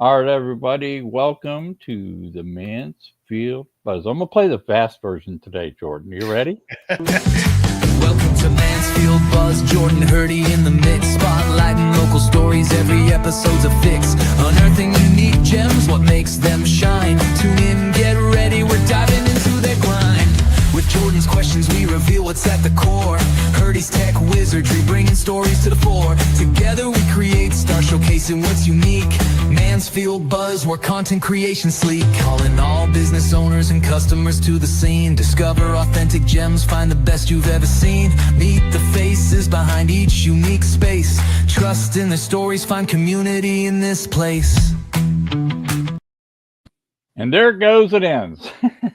All right, everybody, welcome to the Mansfield Buzz. I'm going to play the fast version today, Jordan. You ready? Welcome to Mansfield Buzz, Jordan Hurdy in the mix, spotlighting local stories, every episode's a fix, unearthing unique gems, what makes them shine. Tune in, get ready, we're diving into their grind. With Jordan's questions, we reveal what's at the core. Hurdy's tech wizardry, bringing stories to the fore. Together we create, start showcasing what's unique. Mansfield Buzz, where content creation sleek. Calling all business owners and customers to the scene. Discover authentic gems, find the best you've ever seen. Meet the faces behind each unique space. Trust in their stories, find community in this place. And there it goes, it ends.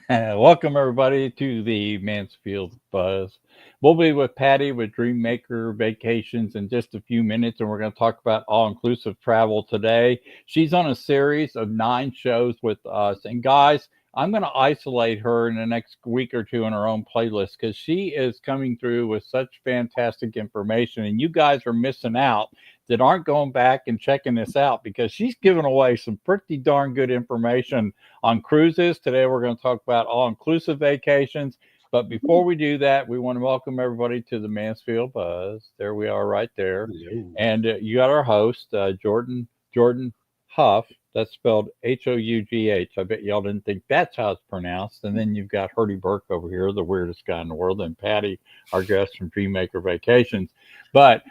Welcome, everybody, to the Mansfield Buzz. We'll be with Pattie with Dreamaker Vacations in just a few minutes, and we're going to talk about all-inclusive travel today. She's on a series of 9 shows with us. And guys, I'm going to isolate her in the next week or two in her own playlist because she is coming through with such fantastic information, and you guys are missing out that aren't going back and checking this out because she's giving away some pretty darn good information on cruises. Today, we're going to talk about all-inclusive vacations. But before we do that, we want to welcome everybody to the Mansfield Buzz. There we are right there. Hello. And you got our host, Jordan Huff. That's spelled Hough. I bet y'all didn't think that's how it's pronounced. And then you've got Hurdy Burke over here, the weirdest guy in the world, and Pattie, our guest from Dreamaker Vacations. But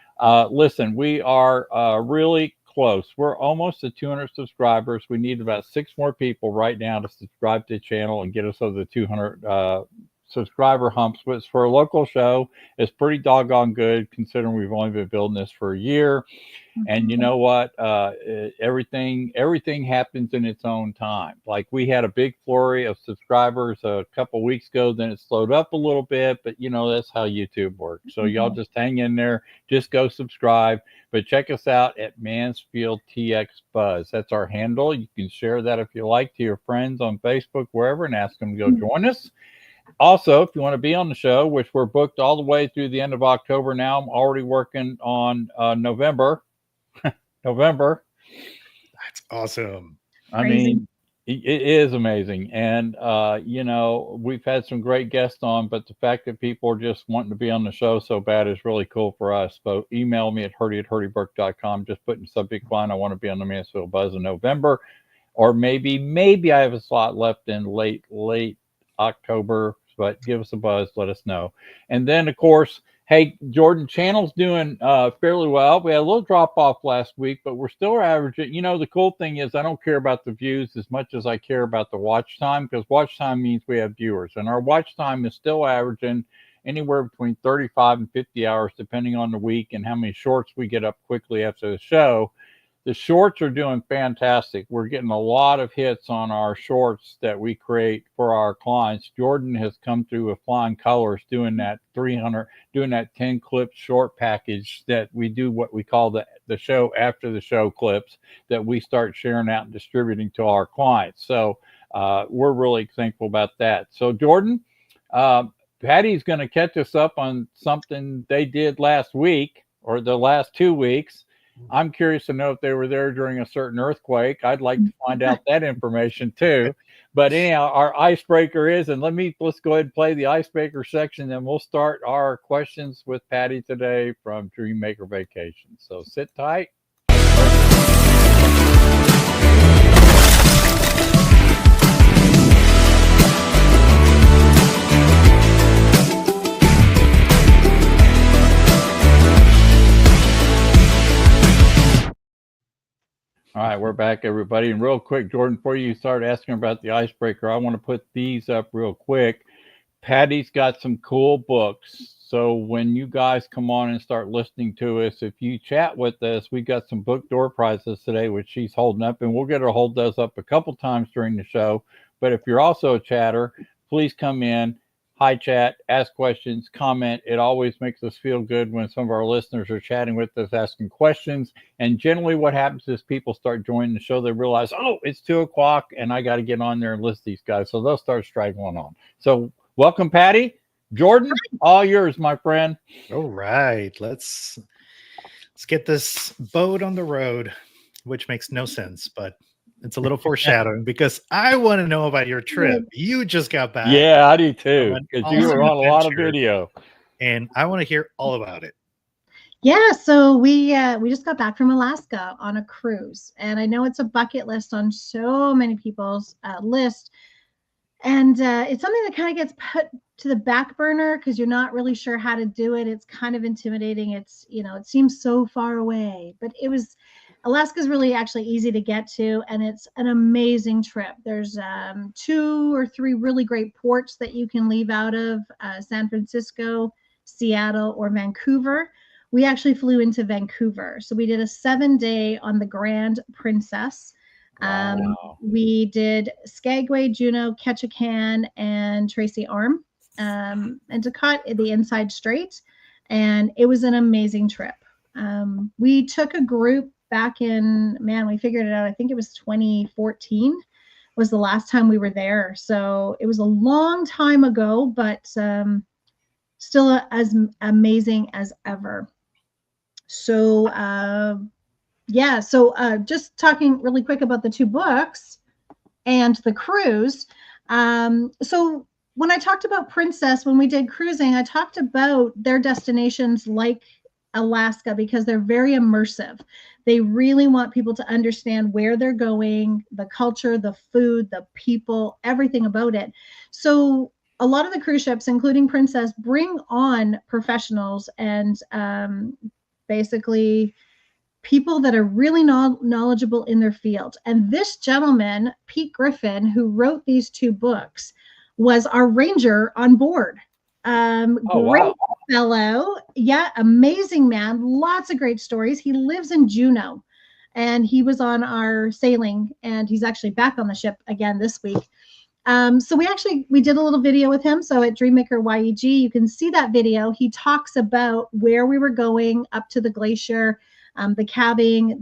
listen, we are really close. We're almost at 200 subscribers. We need about 6 more people right now to subscribe to the channel and get us over the 200 subscriber humps, which for a local show is pretty doggone good considering we've only been building this for a year. And you know what? Everything happens in its own time. Like we had a big flurry of subscribers a couple weeks ago, then it slowed up a little bit, but you know, that's how YouTube works. So y'all just hang in there, just go subscribe, but check us out at Mansfield TX Buzz. That's our handle. You can share that if you like to your friends on Facebook, wherever, and ask them to go join us. Also, if you want to be on the show, which we're booked all the way through the end of October now, I'm already working on November. That's awesome. I mean, it is amazing. And, you know, we've had some great guests on, but the fact that people are just wanting to be on the show so bad is really cool for us. So email me at hurdy@hurdyburke.com. Just put in the subject line, I want to be on the Mansfield Buzz in November. Or maybe I have a slot left in late October, but give us a buzz, let us know. And then, of course, hey, Jordan, channel's doing fairly well. We had a little drop off last week, but we're still averaging. You know, the cool thing is I don't care about the views as much as I care about the watch time, because watch time means we have viewers, and our watch time is still averaging anywhere between 35 and 50 hours, depending on the week and how many shorts we get up quickly after the show. The shorts are doing fantastic. We're getting a lot of hits on our shorts that we create for our clients. Jordan has come through with flying colors doing that 10 clip short package that we do what we call the show after the show clips that we start sharing out and distributing to our clients. So we're really thankful about that. So Jordan, Pattie's going to catch us up on something they did last week or the last 2 weeks. I'm curious to know if they were there during a certain earthquake. I'd like to find out that information too. But anyhow, our icebreaker is, and let's go ahead and play the icebreaker section, and we'll start our questions with Pattie today from Dreamaker Vacations. So sit tight. All right, we're back, everybody. And real quick, Jordan, before you start asking about the icebreaker, I want to put these up real quick. Pattie's got some cool books. So when you guys come on and start listening to us, if you chat with us, we got some book door prizes today, which she's holding up, and we'll get her to hold those up a couple times during the show. But if you're also a chatter, please come in. Hi, chat, ask questions, comment. It always makes us feel good when some of our listeners are chatting with us, asking questions. And generally what happens is people start joining the show. They realize, oh, it's 2 o'clock and I got to get on there and list these guys. So they'll start straggling on. So welcome, Pattie. Jordan, all yours, my friend. All right. Let's get this boat on the road, which makes no sense, but it's a little foreshadowing because I want to know about your trip. You just got back. Yeah, I do too. From an Because you awesome were on a lot of adventure. video. And I want to hear all about it. Yeah, so we just got back from Alaska on a cruise, and I know it's a bucket list on so many people's list, and it's something that kind of gets put to the back burner because you're not really sure how to do it. It's kind of intimidating. It's, you know, it seems so far away, but Alaska's really actually easy to get to, and it's an amazing trip. There's 2 or 3 really great ports that you can leave out of, San Francisco, Seattle, or Vancouver. We actually flew into Vancouver. So we did a 7-day on the Grand Princess. Wow. We did Skagway, Juneau, Ketchikan, and Tracy Arm, and Endicott, the Inside Strait. And it was an amazing trip. We took a group back in, we figured it out. I think it was 2014 was the last time we were there. So it was a long time ago, but still as amazing as ever. So just talking really quick about the 2 books and the cruise. So when I talked about Princess, when we did cruising, I talked about their destinations like Alaska because they're very immersive. They really want people to understand where they're going, the culture, the food, the people, everything about it. So a lot of the cruise ships, including Princess, bring on professionals and basically people that are really knowledgeable in their field. And this gentleman, Pete Griffin, who wrote these 2 books, was our ranger on board. Great fellow. Yeah, amazing man. Lots of great stories. He lives in Juneau, and he was on our sailing, and he's actually back on the ship again this week. So we did a little video with him. So at Dreamaker YEG, you can see that video. He talks about where we were going up to the glacier, the cabbing,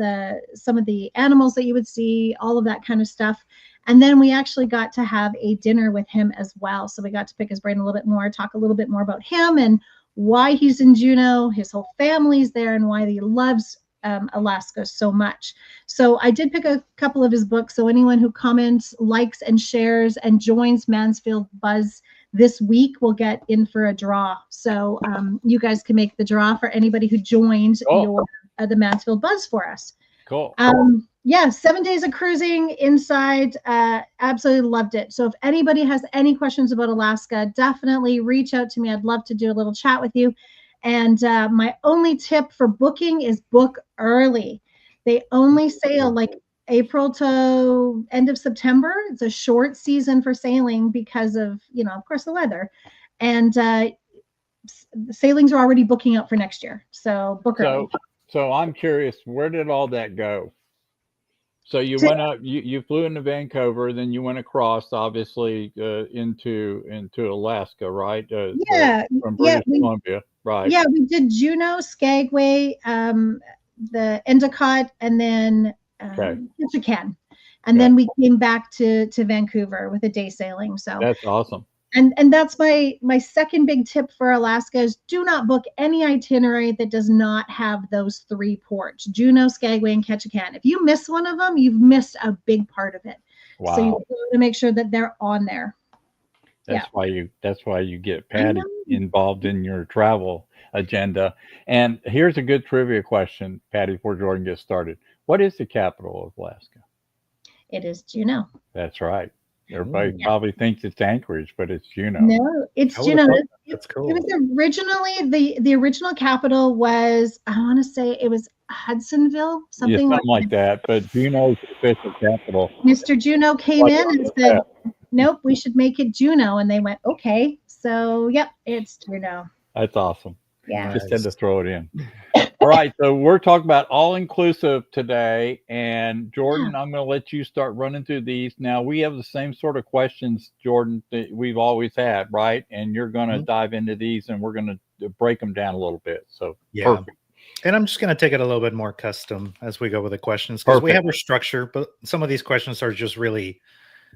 some of the animals that you would see, all of that kind of stuff. And then we actually got to have a dinner with him as well. So we got to pick his brain a little bit more, talk a little bit more about him and why he's in Juneau, his whole family's there, and why he loves Alaska so much. So I did pick a couple of his books. So anyone who comments, likes, and shares and joins Mansfield Buzz this week will get in for a draw. So you guys can make the draw for anybody who joined the Mansfield Buzz for us. Cool. Yeah, 7 days of cruising inside. Absolutely loved it. So if anybody has any questions about Alaska, definitely reach out to me. I'd love to do a little chat with you. And my only tip for booking is book early. They only sail like April to end of September. It's a short season for sailing because of, of course, the weather. And sailings are already booking up for next year. So book early. So I'm curious, where did all that go? So you went up, you flew into Vancouver, then you went across, obviously, into Alaska, right? From British Columbia, right? Yeah, we did Juneau, Skagway, the Endicott, and then Ketchikan. And then we came back to Vancouver with a day sailing. So that's awesome. And that's my second big tip for Alaska is do not book any itinerary that does not have those 3 ports, Juneau, Skagway, and Ketchikan. If you miss one of them, you've missed a big part of it. Wow. So you want to make sure that they're on there. That's why you get Pattie involved in your travel agenda. And here's a good trivia question, Pattie, before Jordan gets started. What is the capital of Alaska? It is Juneau. That's right. Everybody probably thinks it's Anchorage, but it's Juneau. No, it's Juneau. That's cool. It was originally the original capital was, I want to say it was Hudsonville, something like that. But Juneau's official capital. Mr. Juneau came in and said, "Nope, we should make it Juneau," and they went, "Okay." So, yep, it's Juneau. That's awesome. Yeah, just had to throw it in. All right, so we're talking about all-inclusive today, and Jordan, I'm going to let you start running through these. Now, we have the same sort of questions, Jordan, that we've always had, right? And you're going to dive into these, and we're going to break them down a little bit. So, perfect. And I'm just going to take it a little bit more custom as we go with the questions, because we have our structure, but some of these questions are just really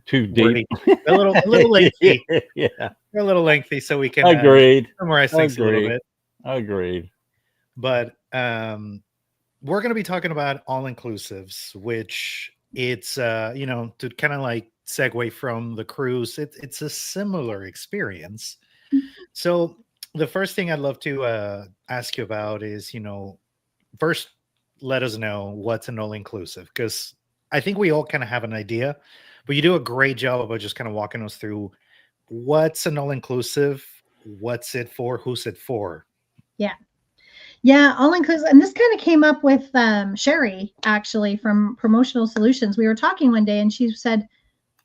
too deep, a little lengthy. Yeah, they're a little lengthy, so we can summarize things a little bit. Agreed. But we're going to be talking about all-inclusives, which it's to kind of like segue from the cruise, it's a similar experience. So the first thing I'd love to ask you about is, first, let us know what's an all-inclusive, because I think we all kind of have an idea, but you do a great job about just kind of walking us through what's an all-inclusive, what's it for, who's it for. Yeah, all inclusive. And this kind of came up with Sherry, actually, from Promotional Solutions. We were talking one day and she said,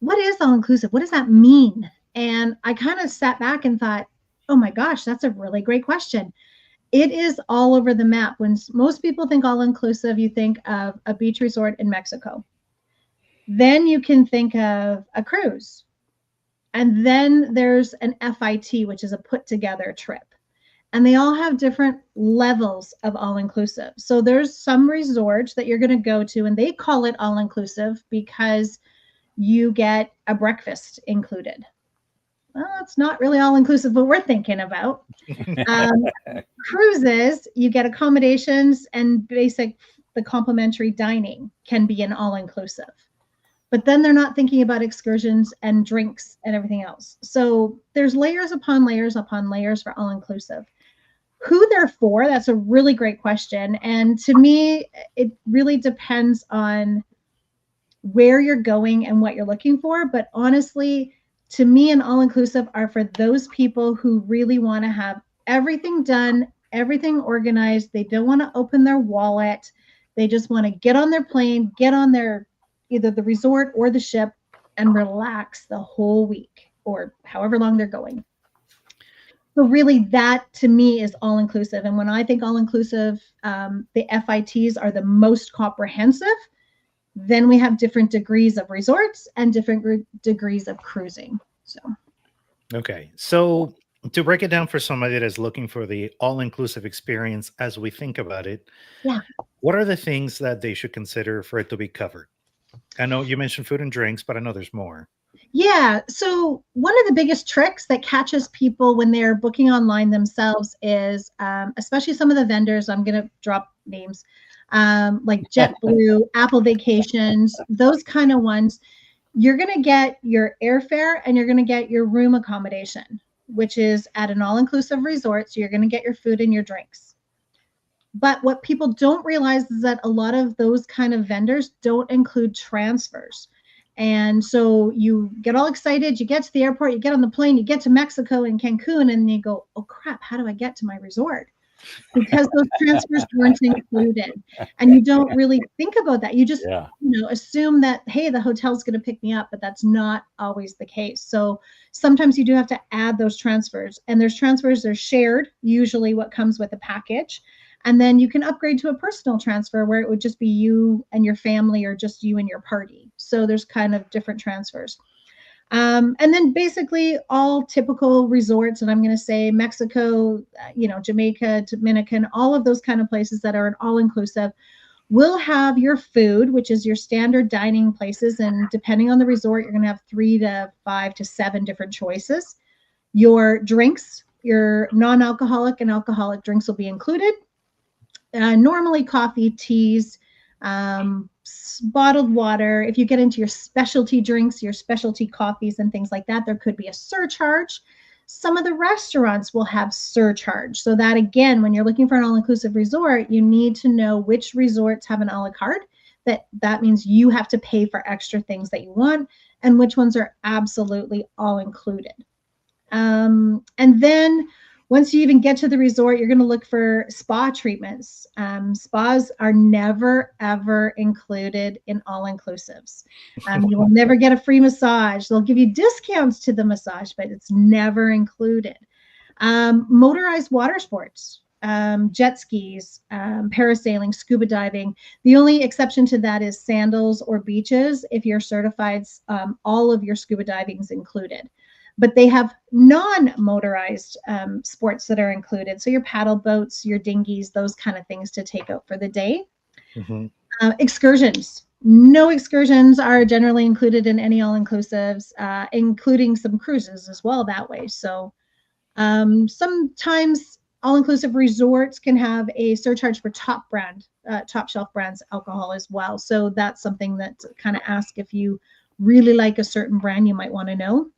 what is all inclusive? What does that mean? And I kind of sat back and thought, oh my gosh, that's a really great question. It is all over the map. When most people think all inclusive, you think of a beach resort in Mexico. Then you can think of a cruise. And then there's an FIT, which is a put together trip. And they all have different levels of all-inclusive. So there's some resorts that you're going to go to, and they call it all-inclusive because you get a breakfast included. Well, it's not really all-inclusive, but we're thinking about. Cruises, you get accommodations and the complimentary dining can be an all-inclusive. But then they're not thinking about excursions and drinks and everything else. So there's layers upon layers upon layers for all-inclusive. Who they're for, that's a really great question. And to me, it really depends on where you're going and what you're looking for. But honestly, to me, an all-inclusive are for those people who really want to have everything done, everything organized. They don't want to open their wallet. They just want to get on their plane, get on their either the resort or the ship and relax the whole week or however long they're going. So really that to me is all inclusive. And when I think all inclusive, the FITs are the most comprehensive. Then we have different degrees of resorts and different degrees of cruising. So. Okay. So to break it down for somebody that is looking for the all-inclusive experience as we think about it, what are the things that they should consider for it to be covered? I know you mentioned food and drinks, but I know there's more. Yeah. So one of the biggest tricks that catches people when they're booking online themselves is, especially some of the vendors, I'm going to drop names, like JetBlue, Apple Vacations, those kind of ones. You're going to get your airfare and you're going to get your room accommodation, which is at an all-inclusive resort. So you're going to get your food and your drinks. But what people don't realize is that a lot of those kind of vendors don't include transfers. And so you get all excited, you get to the airport, you get on the plane, you get to Mexico and Cancun, and you go, oh crap, how do I get to my resort? Because those transfers weren't included. And you don't really think about that. You just assume that, hey, the hotel's going to pick me up, but that's not always the case. So sometimes you do have to add those transfers. And there's transfers that are shared, usually what comes with a package. And then you can upgrade to a personal transfer where it would just be you and your family or just you and your party. So there's kind of different transfers. And then basically all typical resorts, and I'm going to say Mexico, Jamaica, Dominican, all of those kind of places that are an all-inclusive will have your food, which is your standard dining places. And depending on the resort, you're going to have 3 to 5 to 7 different choices. Your drinks, your non-alcoholic and alcoholic drinks will be included. Normally coffee, teas, bottled water. If you get into your specialty drinks, your specialty coffees and things like that, there could be a surcharge. Some of the restaurants will have surcharge. So that, again, when you're looking for an all-inclusive resort, you need to know which resorts have an a la carte. That means you have to pay for extra things that you want, and which ones are absolutely all included. And then once you even get to the resort, you're going to look for spa treatments. Spas are never, ever included in all-inclusives. You will never get a free massage. They'll give you discounts to the massage, but it's never included. Motorized water sports, jet skis, parasailing, scuba diving. The only exception to that is sandals or beaches. If you're certified, all of your scuba diving is included. But they have non-motorized sports that are included. So your paddle boats, your dinghies, those kind of things to take out for the day. Mm-hmm. Excursions. No excursions are generally included in any all-inclusives, including some cruises as well that way. So sometimes all-inclusive resorts can have a surcharge for top shelf brands alcohol as well. So that's something that kind of ask if you really like a certain brand, you might want to know.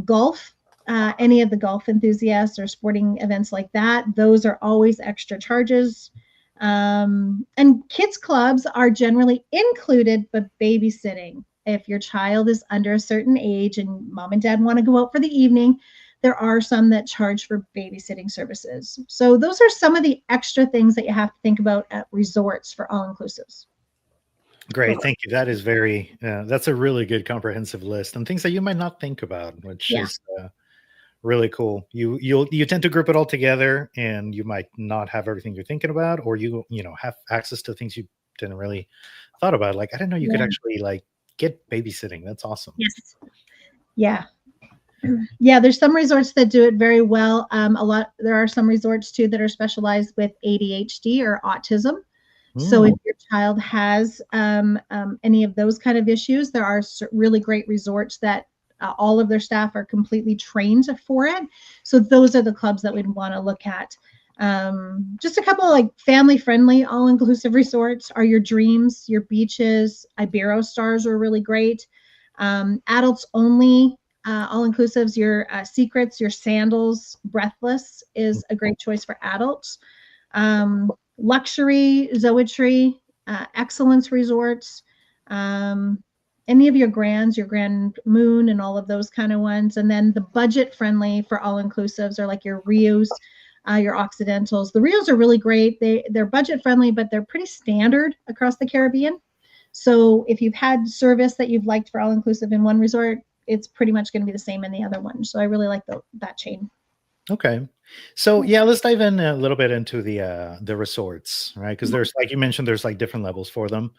Golf, any of the golf enthusiasts or sporting events like that, those are always extra charges. And kids clubs are generally included, but babysitting. If your child is under a certain age and mom and dad want to go out for the evening, there are some that charge for babysitting services. So those are some of the extra things that you have to think about at resorts for all-inclusives. Great, thank you. That is that's a really good comprehensive list and things that you might not think about, which is really cool. You tend to group it all together, and you might not have everything you're thinking about, or you have access to things you didn't really thought about. Like, I didn't know you could actually like get babysitting. That's awesome. Yes. Yeah. Yeah, there's some resorts that do it very well. There are some resorts too that are specialized with ADHD or autism. So if your child has any of those kind of issues, there are really great resorts that all of their staff are completely trained for it. So those are the clubs that we'd want to look at. Just a couple of like family-friendly, all-inclusive resorts are your Dreams, your Beaches. Iberostars are really great. Adults only. All-inclusives, your Secrets, your Sandals, Breathless is a great choice for adults. Luxury, Zoetry, Excellence Resorts, any of your Grands, your Grand Moon, and all of those kind of ones. And then the budget-friendly for all-inclusives are like your Rios, your Occidentals. The Rios are really great. They're budget-friendly, but they're pretty standard across the Caribbean. So if you've had service that you've liked for all-inclusive in one resort, it's pretty much going to be the same in the other one. So I really like that chain. Okay. So yeah, let's dive in a little bit into the resorts, right? Because there's, like you mentioned, there's like different levels for them.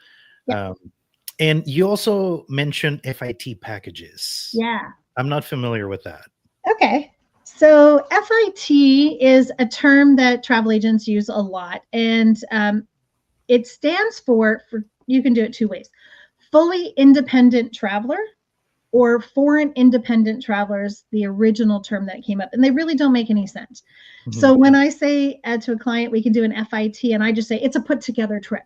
Yeah. And you also mentioned FIT packages. Yeah. I'm not familiar with that. Okay. So FIT is a term that travel agents use a lot, and it stands for you can do it two ways: fully independent traveler, or foreign independent travelers, the original term that came up, and they really don't make any sense. So when I say to a client, we can do an FIT, and I just say it's a put together trip.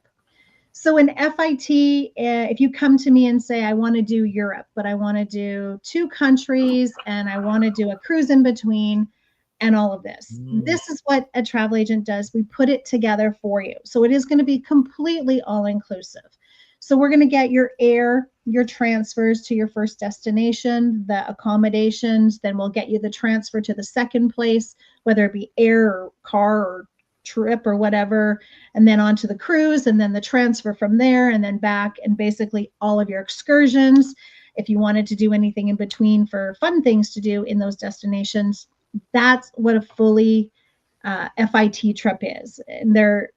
So an FIT, if you come to me and say, I want to do Europe, but I want to do 2 countries and I want to do a cruise in between and all of this. This is what a travel agent does. We put it together for you. So it is going to be completely all inclusive. So we're going to get your air, your transfers to your first destination, the accommodations, then we'll get you the transfer to the second place, whether it be air or car or trip or whatever, and then onto the cruise, and then the transfer from there, and then back, and basically all of your excursions. If you wanted to do anything in between for fun things to do in those destinations, that's what a fully FIT trip is. And they're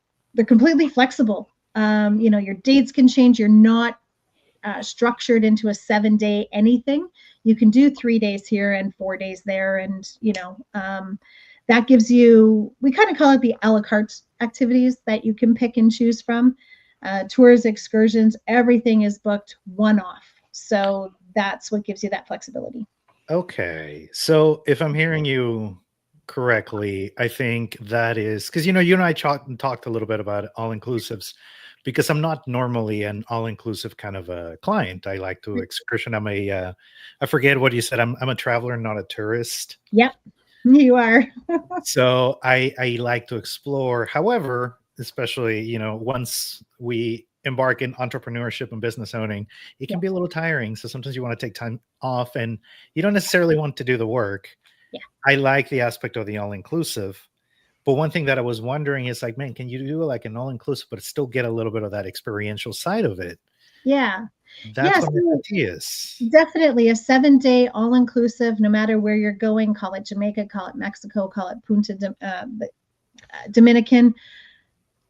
completely flexible. Your dates can change. You're not structured into a 7-day anything. You can do 3 days here and 4 days there. And, that gives you, we kind of call it the a la carte activities that you can pick and choose from. Tours, excursions, everything is booked one off. So that's what gives you that flexibility. Okay. So if I'm hearing you correctly, I think that is because, you and I talked a little bit about all-inclusives, because I'm not normally an all-inclusive kind of a client. I like to excursion. I forget what you said. I'm a traveler, not a tourist. Yep, you are. So I like to explore. However, especially, once we embark in entrepreneurship and business owning, it can be a little tiring. So sometimes you want to take time off and you don't necessarily want to do the work. Yeah. I like the aspect of the all-inclusive. But one thing that I was wondering is like, man, can you do like an all-inclusive, but still get a little bit of that experiential side of it? Yeah. That's what FIT is. Definitely a 7-day all-inclusive, no matter where you're going, call it Jamaica, call it Mexico, call it Dominican.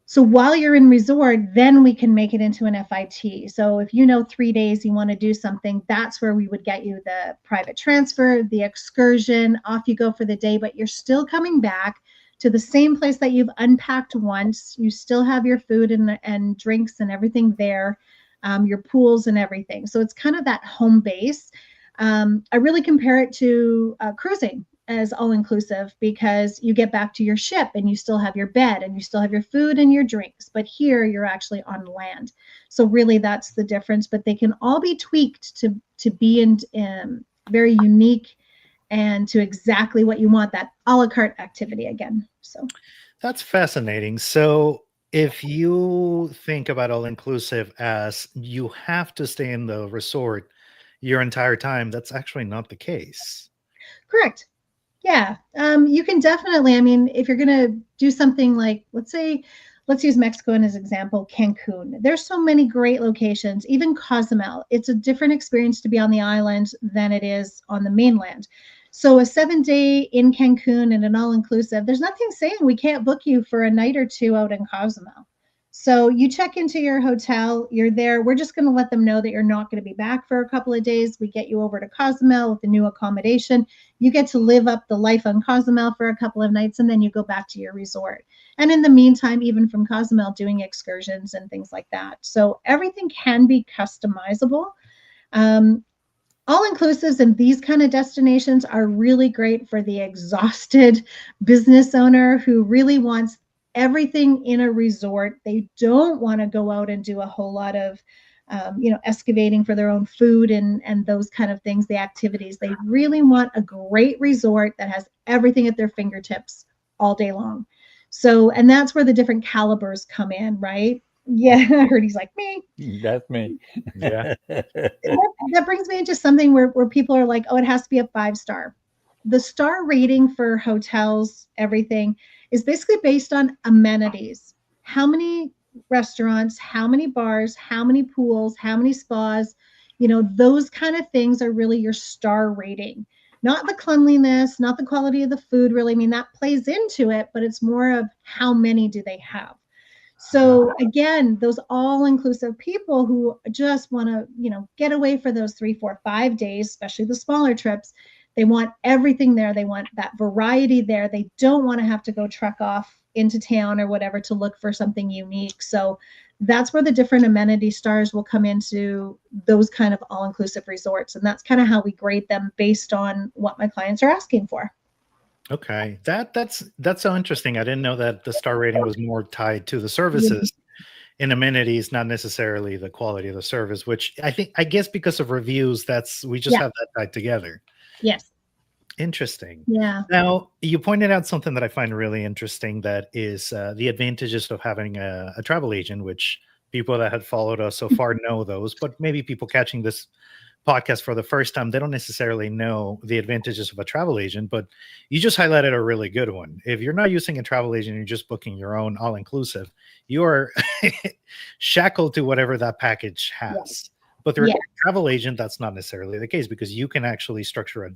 So while you're in resort, then we can make it into an FIT. So if 3 days you want to do something, that's where we would get you the private transfer, the excursion, off you go for the day, but you're still coming back to the same place that you've unpacked once. You still have your food and drinks and everything there, your pools and everything. So it's kind of that home base. I really compare it to cruising. as all inclusive because you get back to your ship and you still have your bed and you still have your food and your drinks. But here you're actually on land. So really that's the difference. But they can all be tweaked to be in very unique and to exactly what you want, that a la carte activity again. So that's fascinating. So if you think about all inclusive as you have to stay in the resort your entire time, that's actually not the case. Correct. Yeah. You can definitely, I mean, if you're going to do something like, let's use Mexico as an example, Cancun. There's so many great locations, even Cozumel. It's a different experience to be on the island than it is on the mainland. So a 7-day in Cancun and an all-inclusive, there's nothing saying we can't book you for a night or two out in Cozumel. So you check into your hotel, you're there. We're just going to let them know that you're not going to be back for a couple of days. We get you over to Cozumel with the new accommodation. You get to live up the life on Cozumel for a couple of nights, and then you go back to your resort. And in the meantime, even from Cozumel, doing excursions and things like that. So everything can be customizable. All-inclusives in these kind of destinations are really great for the exhausted business owner who really wants everything in a resort. They don't want to go out and do a whole lot of excavating for their own food and those kind of things, the activities. They really want a great resort that has everything at their fingertips all day long. So, and that's where the different calibers come in, right? Yeah, I heard he's like, me. That's me. Yeah. That brings me into something where people are like, oh, it has to be a 5-star. The star rating for hotels, everything, is basically based on amenities. How many restaurants, how many bars, how many pools, how many spas, those kind of things are really your star rating. Not the cleanliness, not the quality of the food, really. I mean, that plays into it, but it's more of how many do they have. So again, those all-inclusive people who just want to, get away for those 3, 4, 5 days, especially the smaller trips, they want everything there. They want that variety there. They don't want to have to go trek off into town or whatever to look for something unique. So that's where the different amenity stars will come into those kind of all-inclusive resorts. And that's kind of how we grade them based on what my clients are asking for. Okay. That's so interesting. I didn't know that the star rating was more tied to the services and amenities, not necessarily the quality of the service, which I guess because of reviews, we just have that tied together. Yes. Interesting. Yeah. Now, you pointed out something that I find really interesting, that is the advantages of having a travel agent, which people that had followed us so far know those, but maybe people catching this podcast for the first time, they don't necessarily know the advantages of a travel agent, but you just highlighted a really good one. If you're not using a travel agent, you're just booking your own all-inclusive, you are shackled to whatever that package has. Yes. But through a travel agent, that's not necessarily the case, because you can actually structure a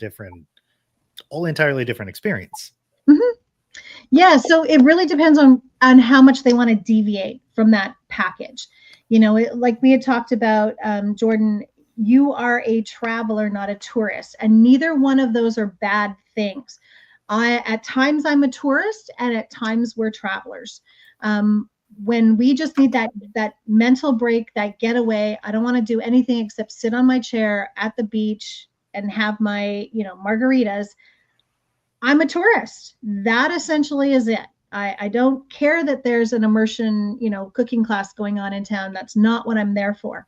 entirely different experience. Mm-hmm. Yeah, so it really depends on how much they want to deviate from that package. Like we had talked about, Jordan, you are a traveler, not a tourist, and neither one of those are bad things. At times I'm a tourist, and at times we're travelers. When we just need that mental break, that getaway, I don't want to do anything except sit on my chair at the beach and have my, margaritas. I'm a tourist. That essentially is it. I don't care that there's an immersion, cooking class going on in town. That's not what I'm there for.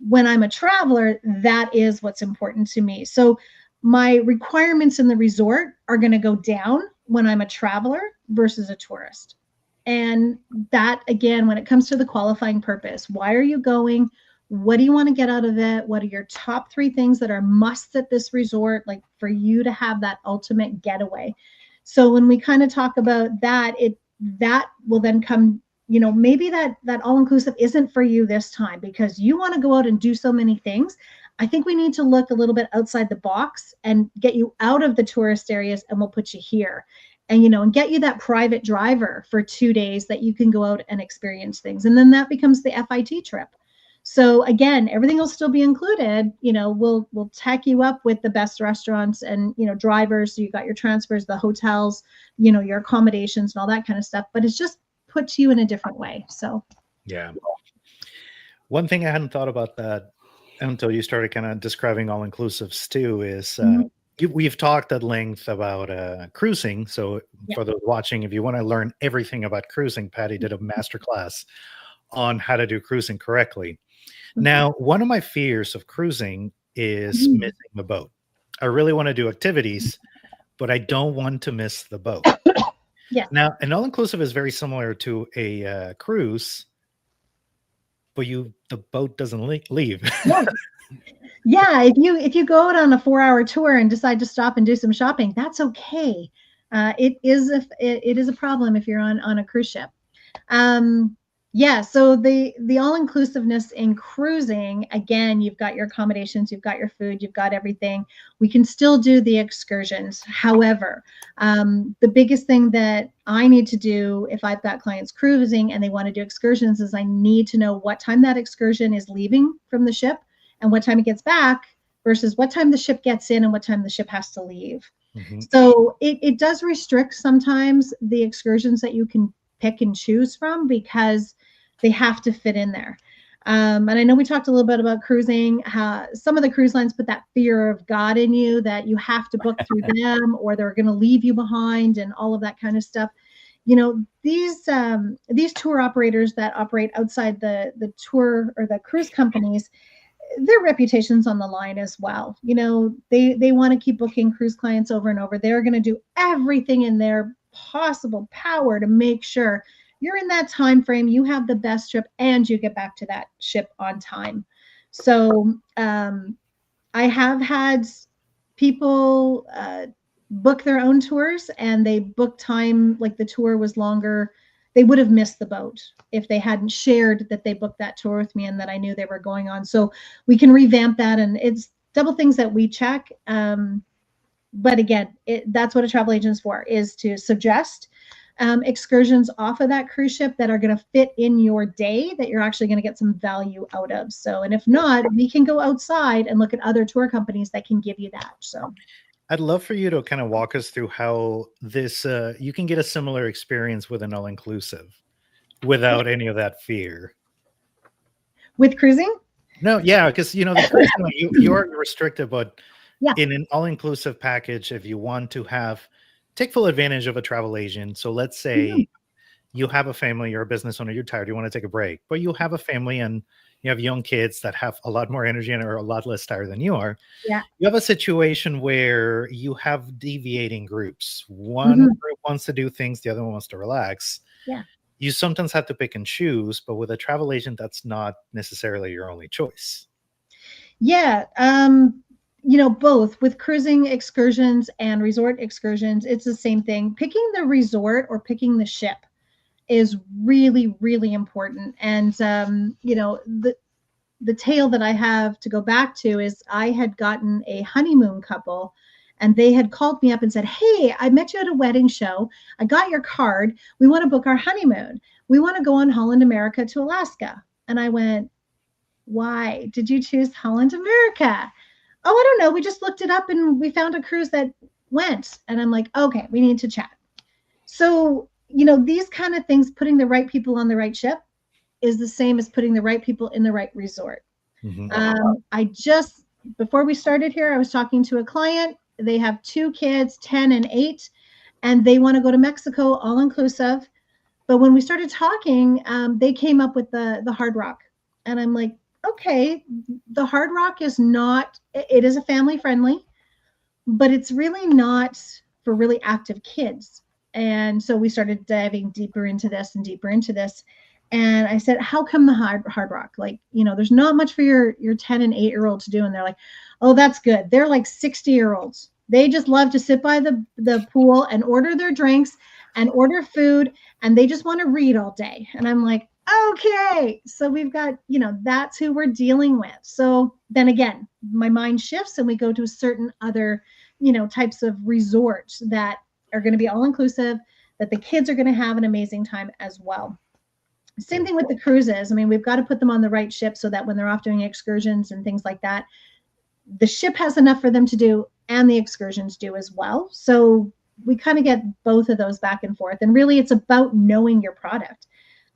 When I'm a traveler, that is what's important to me. So my requirements in the resort are going to go down when I'm a traveler versus a tourist. And that, again, when it comes to the qualifying purpose, why are you going? What do you want to get out of it? What are your top 3 things that are musts at this resort, like for you to have that ultimate getaway? So when we kind of talk about that, that will then come, maybe that all-inclusive isn't for you this time because you want to go out and do so many things. I think we need to look a little bit outside the box and get you out of the tourist areas, and we'll put you here. And, and get you that private driver for 2 days that you can go out and experience things. And then that becomes the FIT trip. So again, everything will still be included. We'll tech you up with the best restaurants and, drivers. So you got your transfers, the hotels, your accommodations and all that kind of stuff, but it's just put to you in a different way. So, yeah. One thing I hadn't thought about that until you started kind of describing all-inclusives too is we've talked at length about cruising. So Yeah. for those watching, if you want to learn everything about cruising, Patty did a masterclass on how to do cruising correctly. Mhm. Now, one of my fears of cruising is Mhm. missing the boat. I really want to do activities, but I don't want to miss the boat. Yes. Now, an all-inclusive is very similar to a cruise, but the boat doesn't leave. Yeah. Yeah, if you go out on a 4-hour tour and decide to stop and do some shopping, that's okay. It is a problem if you're on a cruise ship. Yeah, so the all inclusiveness in cruising, again, you've got your accommodations, you've got your food, you've got everything. We can still do the excursions. However, the biggest thing that I need to do if I've got clients cruising and they want to do excursions is I need to know what time that excursion is leaving from the ship and what time it gets back versus what time the ship gets in and what time the ship has to leave. Mhm. So it does restrict sometimes the excursions that you can pick and choose from because they have to fit in there. And I know we talked a little bit about cruising, how some of the cruise lines put that fear of God in you that you have to book through them or they're going to leave you behind and all of that kind of stuff. You know, these tour operators that operate outside the tour or the cruise companies, their reputation's on the line as well. You know, they want to keep booking cruise clients over and over. They're going to do everything in their possible power to make sure you're in that time frame, you have the best trip, and you get back to that ship on time. So I have had people book their own tours, and they book time like the tour was longer. They would have missed the boat if they hadn't shared that they booked that tour with me and that I knew they were going on. So we can revamp that, and it's double things that we check. But again, that's what a travel agent is for, is to suggest excursions off of that cruise ship that are going to fit in your day that you're actually going to get some value out of. So, and if not, we can go outside and look at other tour companies that can give you that. So I'd love for you to kind of walk us through how this you can get a similar experience with an all-inclusive without any of that fear. with cruising, No, yeah, because the cruising, you are restricted, but yeah, in an all-inclusive package, if you want to take full advantage of a travel agent. So let's say you have a family, you're a business owner, you're tired, you want to take a break, but you have a family and you have young kids that have a lot more energy and are a lot less tired than you are. yeah, You have a situation where you have deviating groups. One group wants to do things, the other one wants to relax. yeah. You sometimes have to pick and choose, but with a travel agent, that's not necessarily your only choice. Yeah. You know, both with cruising excursions and resort excursions, it's the same thing. Picking the resort or picking the ship is really, really important. And, you know, the tale that I have to go back to is I had gotten a honeymoon couple and they had called me up and said, "Hey, I met you at a wedding show. I got your card. We want to book our honeymoon. We want to go on Holland America to Alaska." And I went, "Why did you choose Holland America?" "Oh, I don't know. We just looked it up and we found a cruise that went." And I'm like, "Okay, we need to chat." So, you know, these kind of things, putting the right people on the right ship is the same as putting the right people in the right resort. I just, before we started here, I was talking to a client. They have 2 kids, 10 and 8, and they want to go to Mexico all inclusive. But when we started talking, they came up with the Hard Rock. And I'm like, okay, the Hard Rock is not, it is a family friendly, but it's really not for really active kids. And so we started diving deeper into this and deeper into this. And I said, "How come the hard rock? Like, you know, there's not much for your 10 and 8-year-olds to do." And they're like, "Oh, that's good. They're like 60-year-olds. They just love to sit by the pool and order their drinks and order food, and they just want to read all day." And I'm like, okay. So we've got, you know, that's who we're dealing with. So then again, my mind shifts and we go to certain other, you know, types of resorts that are going to be all inclusive, that the kids are going to have an amazing time as well. Same thing with the cruises. I mean, we've got to put them on the right ship so that when they're off doing excursions and things like that, the ship has enough for them to do and the excursions do as well. So we kind of get both of those back and forth. And really, it's about knowing your product.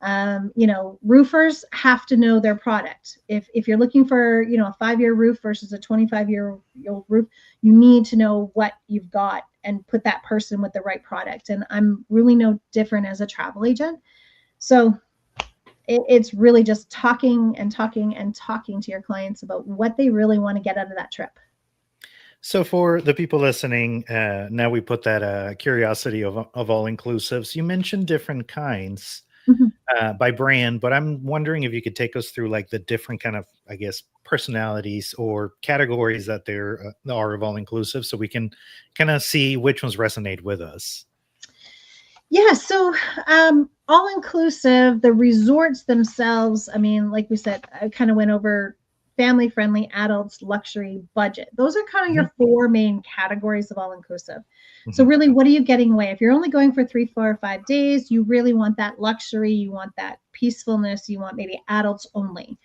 Roofers have to know their product. If you're looking for, a 5-year roof versus a 25-year-old roof, you need to know what you've got and put that person with the right product. And I'm really no different as a travel agent. So it's really just talking and talking and talking to your clients about what they really want to get out of that trip. So for the people listening, now we put that curiosity of all inclusives. You mentioned different kinds by brand, but I'm wondering if you could take us through like the different kind of, I guess, personalities or categories that there are of all inclusive, so we can kind of see which ones resonate with us. Yeah, so all inclusive, the resorts themselves, I mean, like we said, I kind of went over family friendly, adults, luxury, budget. Those are kind of your 4 main categories of all inclusive. So really, what are you getting away? If you're only going for 3, 4, or 5 days, you really want that luxury, you want that peacefulness, you want maybe adults only.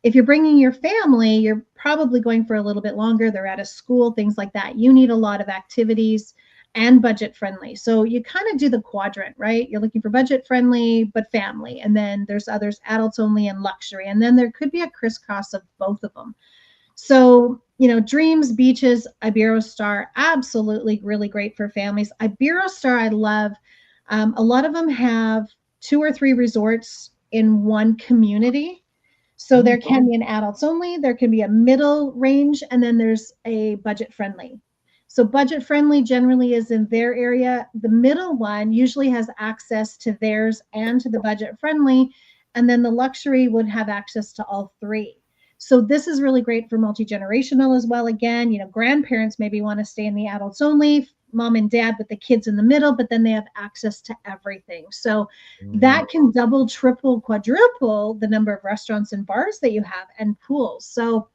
If you're bringing your family, you're probably going for a little bit longer. They're at a school, things like that. You need a lot of activities and budget friendly. So you kind of do the quadrant, right? You're looking for budget friendly, but family. And then there's others, adults only and luxury. And then there could be a crisscross of both of them. So, Dreams, Beaches, Iberostar, absolutely really great for families. Iberostar, I love. A lot of them have 2 or 3 resorts in one community. So there can be an adults only, there can be a middle range, and then there's a budget friendly. So budget friendly generally is in their area. The middle one usually has access to theirs and to the budget friendly. And then the luxury would have access to all 3. So this is really great for multi-generational as well. Again, grandparents maybe want to stay in the adults only, mom and dad with the kids in the middle, but then they have access to everything. So that can double, triple, quadruple the number of restaurants and bars that you have and pools. So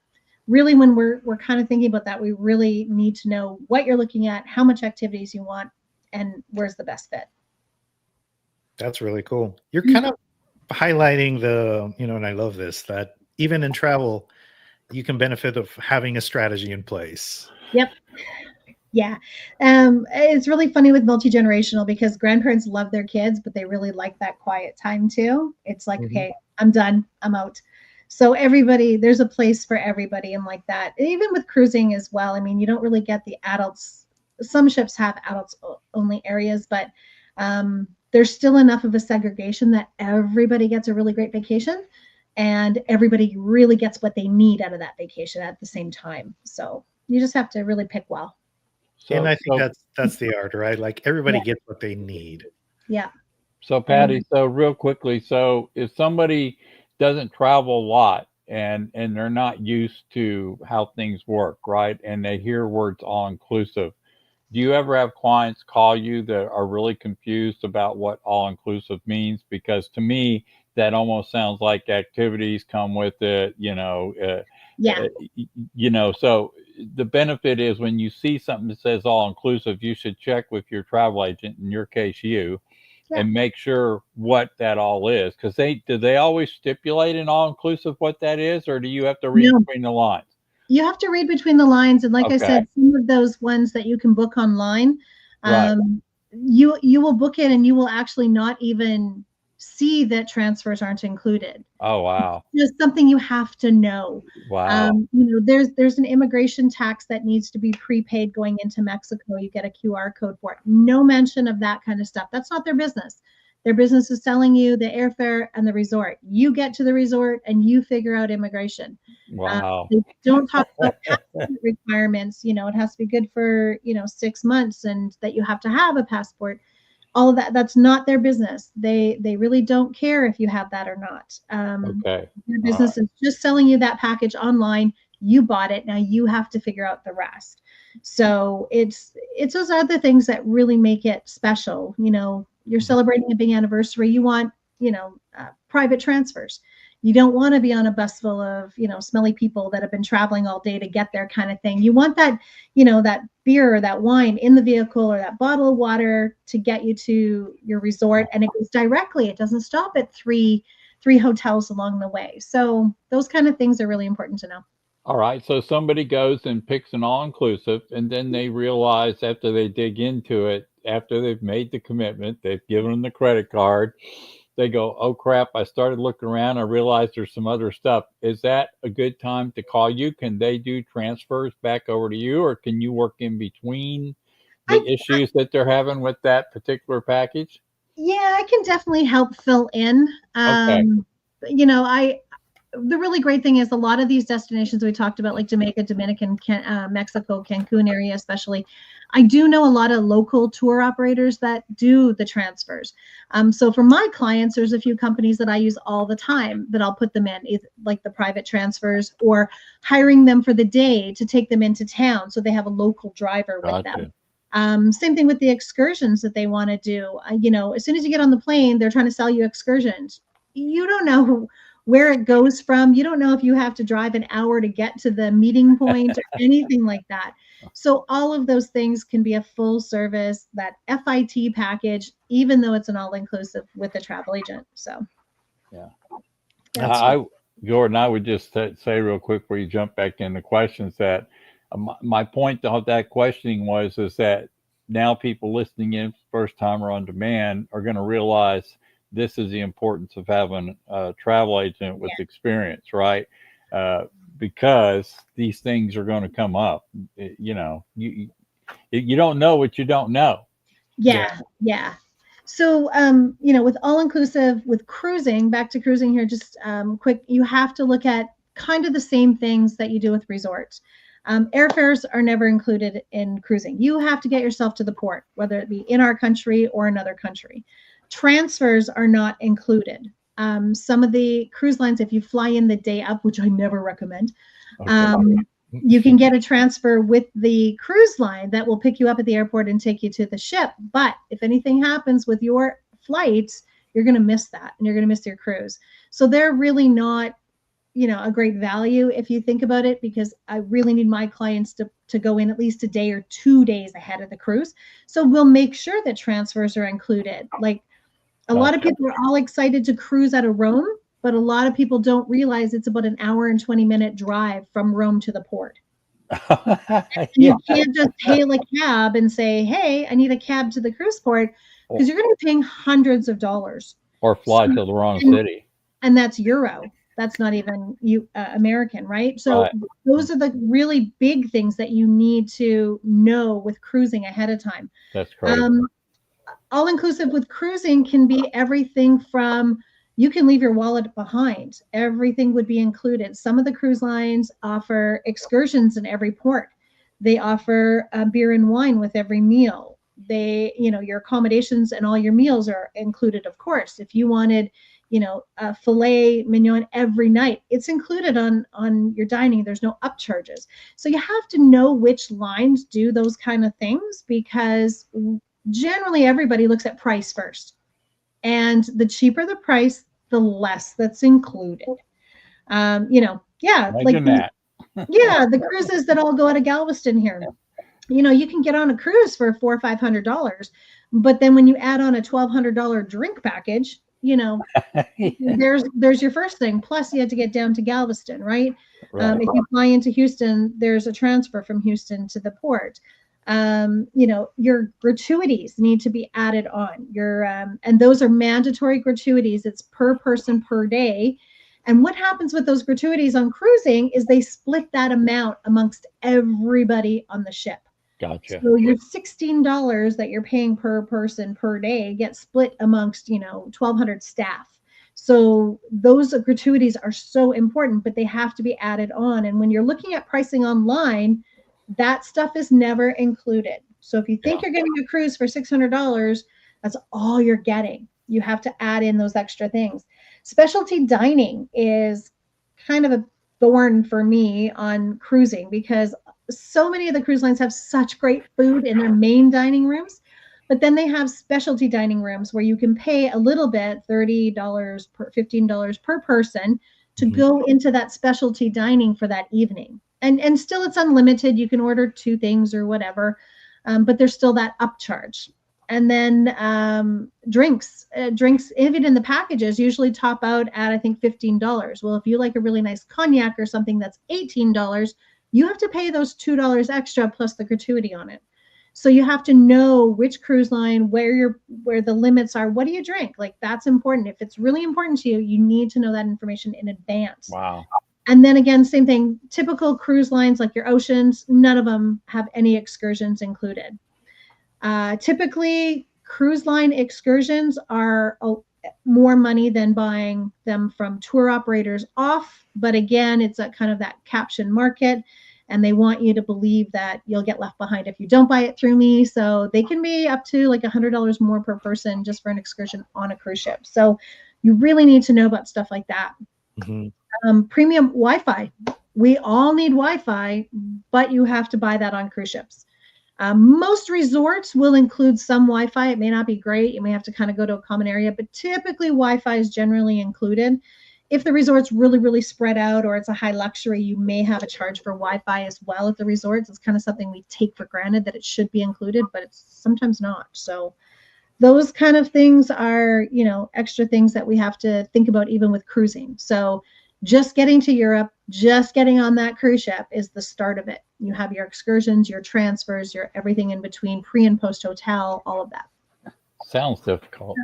really, when we're kind of thinking about that, we really need to know what you're looking at, how much activities you want, and where's the best fit. That's really cool. You're kind of highlighting and I love this, that even in travel, you can benefit of having a strategy in place. Yep. Yeah. It's really funny with multi-generational because grandparents love their kids, but they really like that quiet time too. It's like, okay, I'm done. I'm out. So everybody, there's a place for everybody and like that. Even with cruising as well. I mean, you don't really get the adults. Some ships have adults only areas, but there's still enough of a segregation that everybody gets a really great vacation and everybody really gets what they need out of that vacation at the same time. So you just have to really pick well. And I think that's the art, right? Like everybody gets what they need. Yeah. So Pattie, so real quickly, so if somebody doesn't travel a lot and they're not used to how things work, right? And they hear words all inclusive. Do you ever have clients call you that are really confused about what all inclusive means? Because to me, that almost sounds like activities come with it, so the benefit is when you see something that says all inclusive, you should check with your travel agent, in your case, and make sure what that all is. Because do they always stipulate in all inclusive what that is, or do you have to read between the lines? You have to read between the lines. And like I said, some of those ones that you can book online, you will book it and you will actually not even see that transfers aren't included. Oh, wow. It's just something you have to know. Wow. There's an immigration tax that needs to be prepaid going into Mexico. You get a QR code for it. No mention of that kind of stuff. That's not their business. Their business is selling you the airfare and the resort. You get to the resort and you figure out immigration. Wow. They don't talk about passport requirements. It has to be good for 6 months and that you have to have a passport. All of that, that's not their business. They really don't care if you have that or not. Your business is just selling you that package online. You bought it. Now you have to figure out the rest. So it's those other things that really make it special. You're celebrating a big anniversary. You want, private transfers. You don't want to be on a bus full of, smelly people that have been traveling all day to get there kind of thing. You want that, that beer or that wine in the vehicle or that bottle of water to get you to your resort. And it goes directly. It doesn't stop at three hotels along the way. So those kind of things are really important to know. All right. So somebody goes and picks an all-inclusive, and then they realize after they dig into it, after they've made the commitment, they've given them the credit card, they go, oh crap, I started looking around, I realized there's some other stuff. Is that a good time to call you? Can they do transfers back over to you, or can you work in between the issues that they're having with that particular package? Yeah, I can definitely help fill in. Okay. You know, the really great thing is a lot of these destinations we talked about, like Jamaica, Dominican, Mexico, Cancun area especially, I do know a lot of local tour operators that do the transfers. So for my clients, there's a few companies that I use all the time that I'll put them in, either like the private transfers or hiring them for the day to take them into town so they have a local driver with them. Same thing with the excursions that they want to do. You know, as soon as you get on the plane, they're trying to sell you excursions. You don't know where it goes from. You don't know if you have to drive an hour to get to the meeting point or anything like that. So all of those things can be a full service, that FIT package, even though it's an all-inclusive with a travel agent. So yeah. Jordan, I would just say real quick before you jump back into questions that my point of that questioning is that now people listening in first time or on demand are going to realize this is the importance of having a travel agent with experience, right? Because these things are going to come up. You know, you don't know what you don't know. Yeah. So, you know, with all inclusive, with cruising, back to cruising here, just quick, you have to look at kind of the same things that you do with resorts. Airfares are never included in cruising. You have to get yourself to the port, whether it be in our country or another country. Transfers are not included. Some of the cruise lines, if you fly in the day up, which I never recommend, you can get a transfer with the cruise line that will pick you up at the airport and take you to the ship. But if anything happens with your flights, you're going to miss that and you're going to miss your cruise. So they're really not, you know, a great value if you think about it, because I really need my clients to go in at least a day or 2 days ahead of the cruise. So we'll make sure that transfers are included. Like a lot of people are all excited to cruise out of Rome, but a lot of people don't realize it's about an hour and 20-minute drive from Rome to the port. You can't just hail a cab and say, hey, I need a cab to the cruise port, because you're going to be paying hundreds of dollars. Or fly to the wrong city. And that's euro. That's not even American, right? So those are the really big things that you need to know with cruising ahead of time. That's correct. All inclusive with cruising can be everything from, you can leave your wallet behind. Everything would be included. Some of the cruise lines offer excursions in every port. They offer beer and wine with every meal. They, you know, your accommodations and all your meals are included, of course. If you wanted, you know, a filet mignon every night, it's included on your dining. There's no upcharges. So you have to know which lines do those kind of things, because generally everybody looks at price first. And the cheaper the price, the less that's included. You know, the cruises that all go out of Galveston here. You know, you can get on a cruise for $400 or $500, but then when you add on a $1,200 drink package, you know, there's your first thing. Plus, you had to get down to Galveston, right? If you fly into Houston, there's a transfer from Houston to the port. You know, your gratuities need to be added on. And those are mandatory gratuities. It's per person per day. And what happens with those gratuities on cruising is they split that amount amongst everybody on the ship. Gotcha. So your $16 that you're paying per person per day gets split amongst, you know, 1,200 staff. So those gratuities are so important, but they have to be added on. And when you're looking at pricing online, that stuff is never included. So if you think you're getting a cruise for $600, that's all you're getting. You have to add in those extra things. Specialty dining is kind of a thorn for me on cruising, because so many of the cruise lines have such great food in their main dining rooms, but then they have specialty dining rooms where you can pay a little bit, $30 $15 per person, to go into that specialty dining for that evening. And still it's unlimited. You can order 2 things or whatever, but there's still that upcharge. And then drinks, even in the packages, usually top out at, I think, $15. Well, if you like a really nice cognac or something that's $18, you have to pay those $2 extra plus the gratuity on it. So you have to know which cruise line, where the limits are. What do you drink? Like, that's important. If it's really important to you, you need to know that information in advance. Wow. And then again, same thing, typical cruise lines like your Oceans, none of them have any excursions included. Typically, cruise line excursions are more money than buying them from tour operators off. But again, it's a kind of that caption market, and they want you to believe that you'll get left behind if you don't buy it through me. So they can be up to like $100 more per person just for an excursion on a cruise ship. So you really need to know about stuff like that. Premium Wi-Fi. We all need Wi-Fi, but you have to buy that on cruise ships. Most resorts will include some Wi-Fi. It may not be great. You may have to kind of go to a common area, but typically Wi-Fi is generally included. If the resort's really, really spread out or it's a high luxury, you may have a charge for Wi-Fi as well at the resorts. It's kind of something we take for granted that it should be included, but it's sometimes not. So those kind of things are, you know, extra things that we have to think about even with cruising. So just getting to Europe, just getting on that cruise ship is the start of it. You have your excursions, your transfers, your everything in between, pre and post hotel, all of that. Sounds difficult.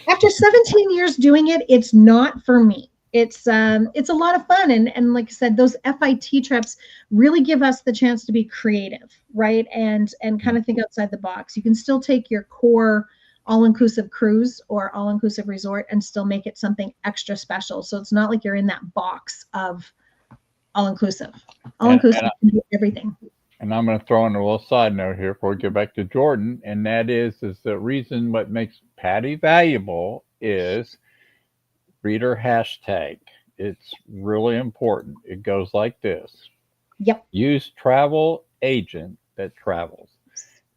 After 17 years doing it, it's not for me. It's a lot of fun. And like I said, those FIT trips really give us the chance to be creative, right? And kind of think outside the box. You can still take your core all-inclusive cruise or all-inclusive resort and still make it something extra special. So it's not like you're in that box of all-inclusive. All-inclusive can be everything. And I'm going to throw in a little side note here before we get back to Jordan, and that is the reason what makes Pattie valuable is reader hashtag. It's really important. It goes like this. Yep. Use travel agent that travels.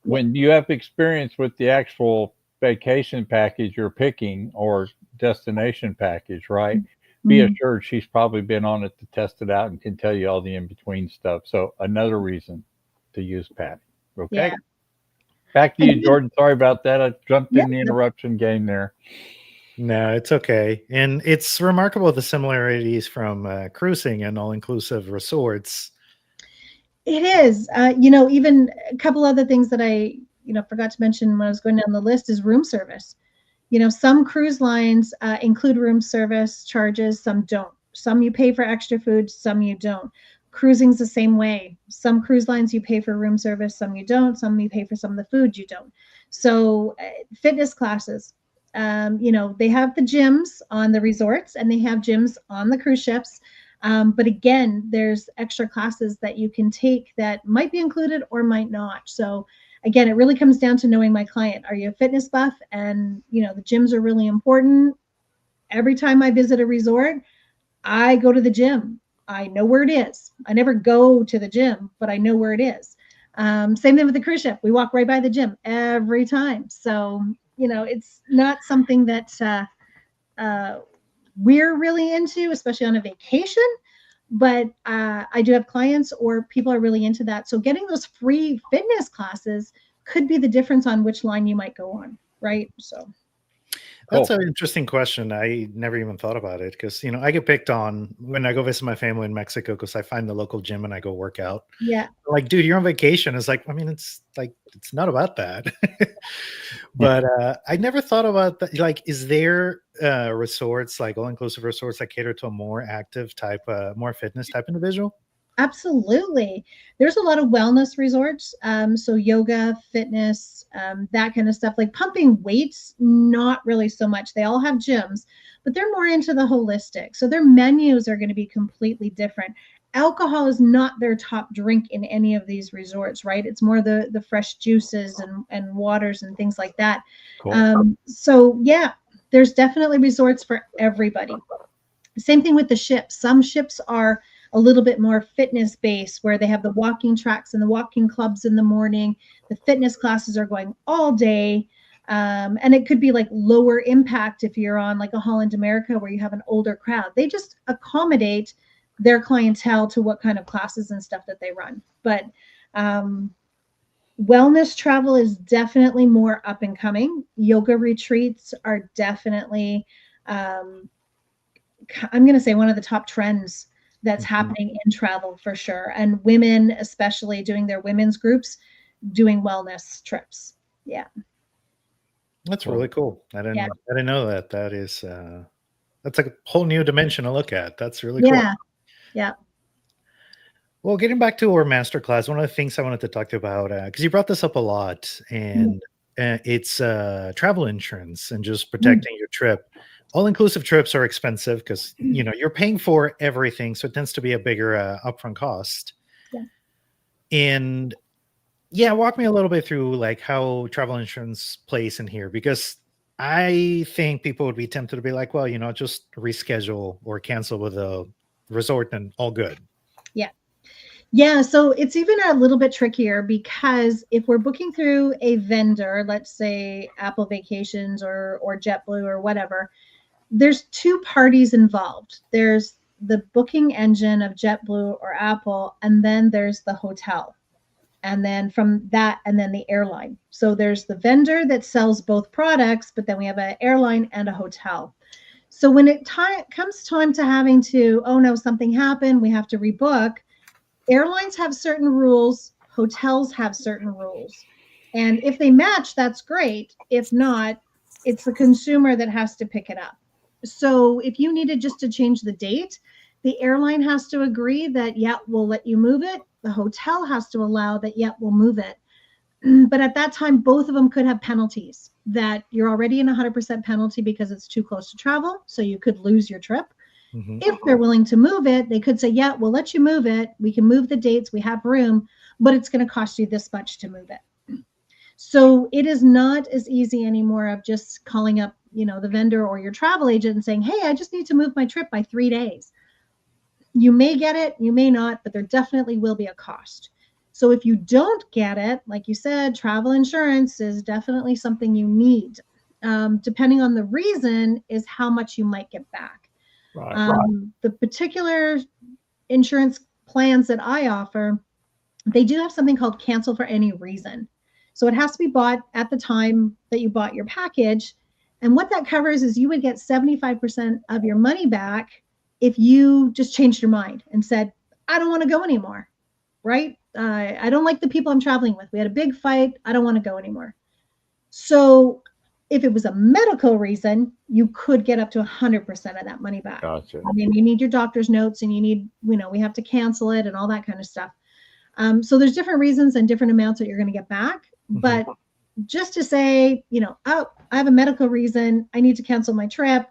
When you have experience with the actual vacation package you're picking or destination package, right? Be assured she's probably been on it to test it out and can tell you all the in-between stuff. So another reason to use Pattie. Okay. Yeah. Back to you, Jordan. Sorry about that. I jumped in the interruption game there. No, it's okay. And it's remarkable the similarities from cruising and all-inclusive resorts. It is. You know, even a couple other things that I, you know, forgot to mention when I was going down the list is room service. You know, some cruise lines include room service charges, some don't. Some you pay for extra food, some you don't. Cruising's the same way. Some cruise lines you pay for room service, some you don't. Some you pay for some of the food, you don't. So fitness classes, you know, they have the gyms on the resorts and they have gyms on the cruise ships. But again, there's extra classes that you can take that might be included or might not. So again, it really comes down to knowing my client. Are you a fitness buff? And, you know, the gyms are really important. Every time I visit a resort, I go to the gym. I know where it is. I never go to the gym, but I know where it is. Same thing with the cruise ship. We walk right by the gym every time. So, you know, it's not something that we're really into, especially on a vacation. But I do have clients or people are really into that. So getting those free fitness classes could be the difference on which line you might go on, right? So that's an interesting question. I never even thought about it because, you know, I get picked on when I go visit my family in Mexico because I find the local gym and I go work out. Yeah. Like, dude, you're on vacation. It's like, I mean, it's like, it's not about that. But I never thought about that. Like, is there resorts, like all-inclusive resorts that cater to a more active type, more fitness type individual? Absolutely. There's a lot of wellness resorts. So yoga, fitness, that kind of stuff, like pumping weights, not really so much. They all have gyms, but they're more into the holistic. So their menus are going to be completely different. Alcohol is not their top drink in any of these resorts, right? It's more the fresh juices and waters and things like that. Cool. So yeah, there's definitely resorts for everybody. Same thing with the ships. Some ships are a little bit more fitness based where they have the walking tracks and the walking clubs in the morning. The fitness classes are going all day. And it could be like lower impact if you're on like a Holland America where you have an older crowd. They just accommodate their clientele to what kind of classes and stuff that they run. But wellness travel is definitely more up and coming. Yoga retreats are definitely, I'm going to say one of the top trends that's happening in travel for sure. And women, especially doing their women's groups, doing wellness trips. Yeah. That's really cool. I Yeah. didn't know that. That is that's like a whole new dimension to look at. That's really cool. Yeah. Yeah. Well, getting back to our masterclass, one of the things I wanted to talk about, because you brought this up a lot, and it's travel insurance and just protecting your trip. All-inclusive trips are expensive because you're paying for everything, so it tends to be a bigger upfront cost. Yeah. And yeah, walk me a little bit through like how travel insurance plays in here, because I think people would be tempted to be like, well, just reschedule or cancel with a resort and all good. Yeah. Yeah, so it's even a little bit trickier because if we're booking through a vendor, let's say Apple Vacations or JetBlue or whatever, there's two parties involved. There's the booking engine of JetBlue or Apple, and then there's the hotel. And then from that, and then the airline. So there's the vendor that sells both products, but then we have an airline and a hotel. So when it comes time to having to, oh no, something happened, we have to rebook, airlines have certain rules, hotels have certain rules. And if they match, that's great. If not, it's the consumer that has to pick it up. So if you needed just to change the date, the airline has to agree that, yeah, we'll let you move it. The hotel has to allow that, yeah, we'll move it. But at that time, both of them could have penalties that you're already in 100% penalty because it's too close to travel. So you could lose your trip. If they're willing to move it, they could say, yeah, we'll let you move it. We can move the dates. We have room, but it's going to cost you this much to move it. So it is not as easy anymore of just calling up, the vendor or your travel agent and saying, hey, I just need to move my trip by 3 days. You may get it, you may not, but there definitely will be a cost. So if you don't get it, like you said, travel insurance is definitely something you need. Depending on the reason is how much you might get back. Right. The particular insurance plans that I offer, they do have something called cancel for any reason. So it has to be bought at the time that you bought your package. And what that covers is you would get 75% of your money back if you just changed your mind and said, I don't want to go anymore, right? I don't like the people I'm traveling with. We had a big fight. I don't want to go anymore. So if it was a medical reason, you could get up to 100% of that money back. Gotcha. I mean, you need your doctor's notes and you need, we have to cancel it and all that kind of stuff. So there's different reasons and different amounts that you're going to get back. But just to say, oh, I have a medical reason, I need to cancel my trip.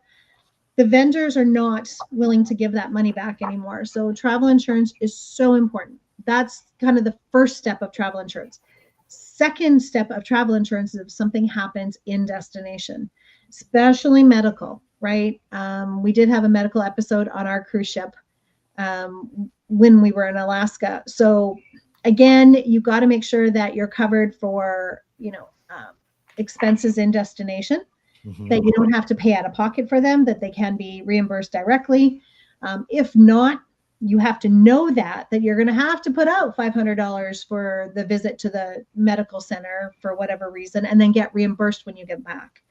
The vendors are not willing to give that money back anymore. So travel insurance is so important. That's kind of the first step of travel insurance. Second step of travel insurance is if something happens in destination, especially medical, right? We did have a medical episode on our cruise ship when we were in Alaska. So again, you got to make sure that you're covered for, expenses in destination, that you don't have to pay out of pocket for them, that they can be reimbursed directly. If not, you have to know that you're going to have to put out $500 for the visit to the medical center for whatever reason, and then get reimbursed when you get back.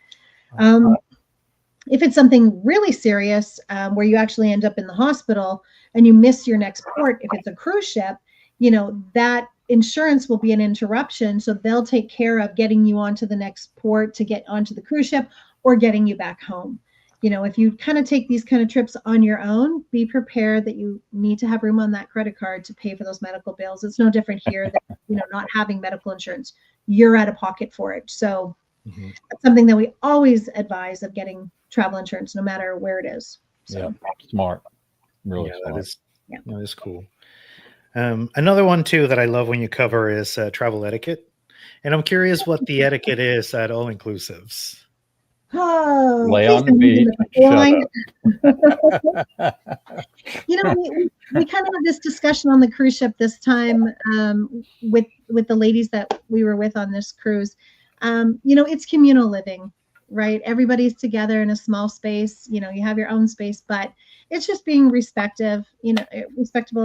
If it's something really serious, where you actually end up in the hospital and you miss your next port, if it's a cruise ship, that insurance will be an interruption. So they'll take care of getting you onto the next port to get onto the cruise ship or getting you back home. If you kind of take these kind of trips on your own, be prepared that you need to have room on that credit card to pay for those medical bills. It's no different here than, not having medical insurance. You're out of pocket for it. So that's something that we always advise of getting travel insurance, no matter where it is. So. Yeah, smart. Really smart. That is cool. Another one too that I love when you cover is travel etiquette. And I'm curious what the etiquette is at all inclusives. Oh, lay on the beach. Shut up. We kind of had this discussion on the cruise ship this time with the ladies that we were with on this cruise. It's communal living, right? Everybody's together in a small space. You have your own space, but it's just being respectful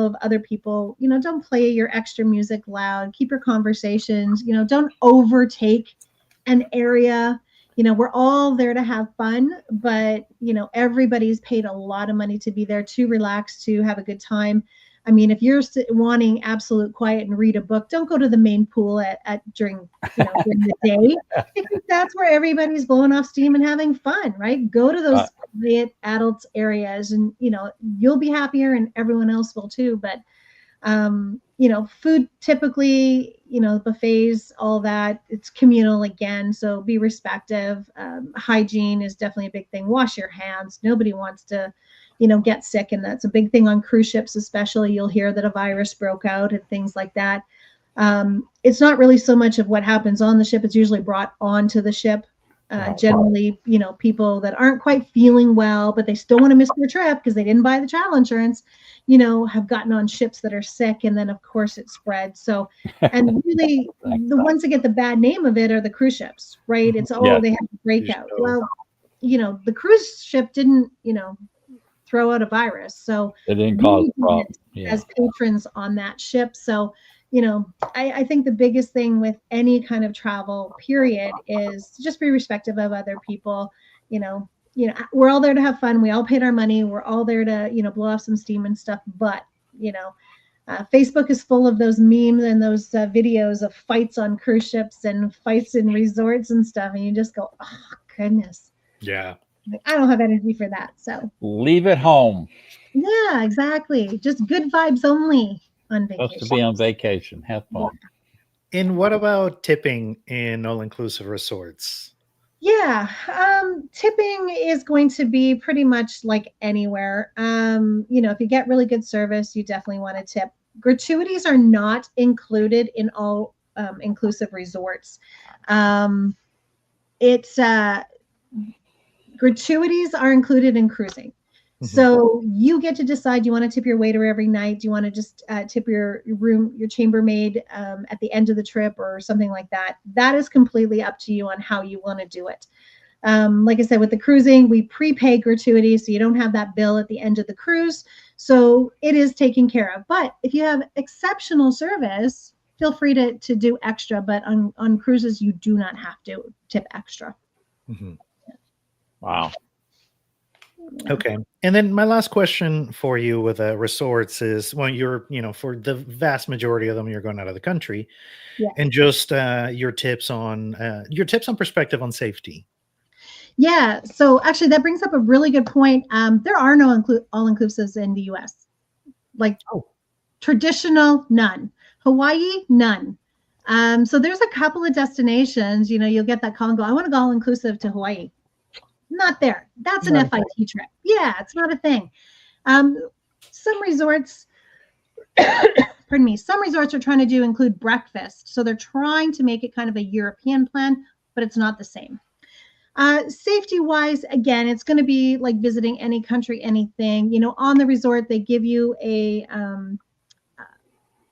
of other people. Don't play your extra music loud. Keep your conversations. Don't overtake an area. we're all there to have fun, but, everybody's paid a lot of money to be there, to relax, to have a good time. I mean, if you're wanting absolute quiet and read a book, don't go to the main pool during the day, because that's where everybody's blowing off steam and having fun, right? Go to those quiet adults areas, and, you'll be happier and everyone else will too. But, food typically, buffets, all that, it's communal again. So be respectful. Hygiene is definitely a big thing. Wash your hands. Nobody wants to, get sick. And that's a big thing on cruise ships, especially. You'll hear that a virus broke out and things like that. It's not really so much of what happens on the ship. It's usually brought onto the ship. Generally, people that aren't quite feeling well, but they still want to miss their trip because they didn't buy the travel insurance, have gotten on ships that are sick. And then, of course, it spreads. So, and really, the ones that get the bad name of it are the cruise ships, right? It's, they have a breakout. Well, the cruise ship didn't, throw out a virus. So it didn't cause a problem. As patrons on that ship. So, I think the biggest thing with any kind of travel period is to just be respectful of other people. We're all there to have fun. We all paid our money. We're all there to, blow off some steam and stuff. But, Facebook is full of those memes and those videos of fights on cruise ships and fights in resorts and stuff. And you just go, oh, goodness. Yeah. I don't have energy for that. So leave it home. Yeah, exactly. Just good vibes only. On vacation. Supposed to be on vacation. Have fun. Yeah. And what about tipping in all-inclusive resorts? Yeah, tipping is going to be pretty much like anywhere. If you get really good service, you definitely want to tip. Gratuities are not included in all inclusive resorts. Gratuities are included in cruising. So you get to decide, do you want to tip your waiter every night? Do you want to just tip your chambermaid at the end of the trip or something like that? That is completely up to you on how you want to do it. Like I said, with the cruising, we prepay gratuities, so you don't have that bill at the end of the cruise. So it is taken care of. But if you have exceptional service, feel free to do extra. But on cruises, you do not have to tip extra. Mm-hmm. Wow. Okay. And then my last question for you with resorts is, well, you're, for the vast majority of them, you're going out of the country, and just your tips on perspective on safety. Yeah. So actually that brings up a really good point. There are no all-inclusives in the US. Traditional, none. Hawaii, none. So there's a couple of destinations, you'll get that call and go, I want to go all-inclusive to Hawaii. Not there. That's an FIT trip. Yeah, it's not a thing. Some resorts, pardon me, some resorts are trying to include breakfast. So they're trying to make it kind of a European plan, but it's not the same. Safety wise, again, it's going to be like visiting any country, anything, on the resort, they give you a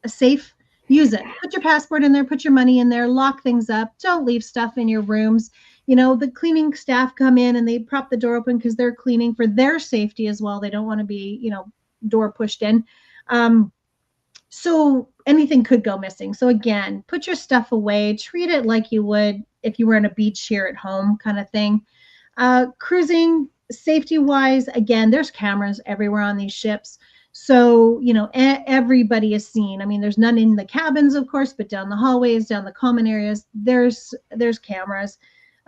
safe. Use it. Put your passport in there, put your money in there, lock things up. Don't leave stuff in your rooms. The cleaning staff come in and they prop the door open because they're cleaning for their safety as well. They don't want to be, door pushed in. So anything could go missing. So again, put your stuff away, treat it like you would if you were on a beach here at home kind of thing. Cruising, safety wise, again, there's cameras everywhere on these ships. So, everybody is seen. I mean, there's none in the cabins, of course, but down the hallways, down the common areas, there's cameras.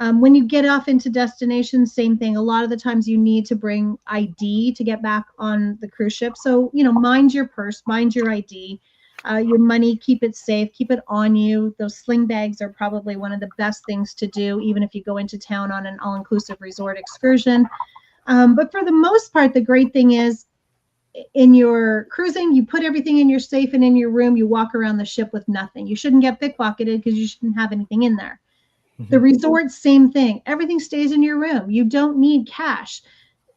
When you get off into destinations, same thing. A lot of the times you need to bring ID to get back on the cruise ship. So, mind your purse, mind your ID, your money, keep it safe, keep it on you. Those sling bags are probably one of the best things to do, even if you go into town on an all-inclusive resort excursion. But for the most part, the great thing is, in your cruising, you put everything in your safe and in your room, you walk around the ship with nothing. You shouldn't get pickpocketed because you shouldn't have anything in there. The resort, same thing. Everything stays in your room. You don't need cash.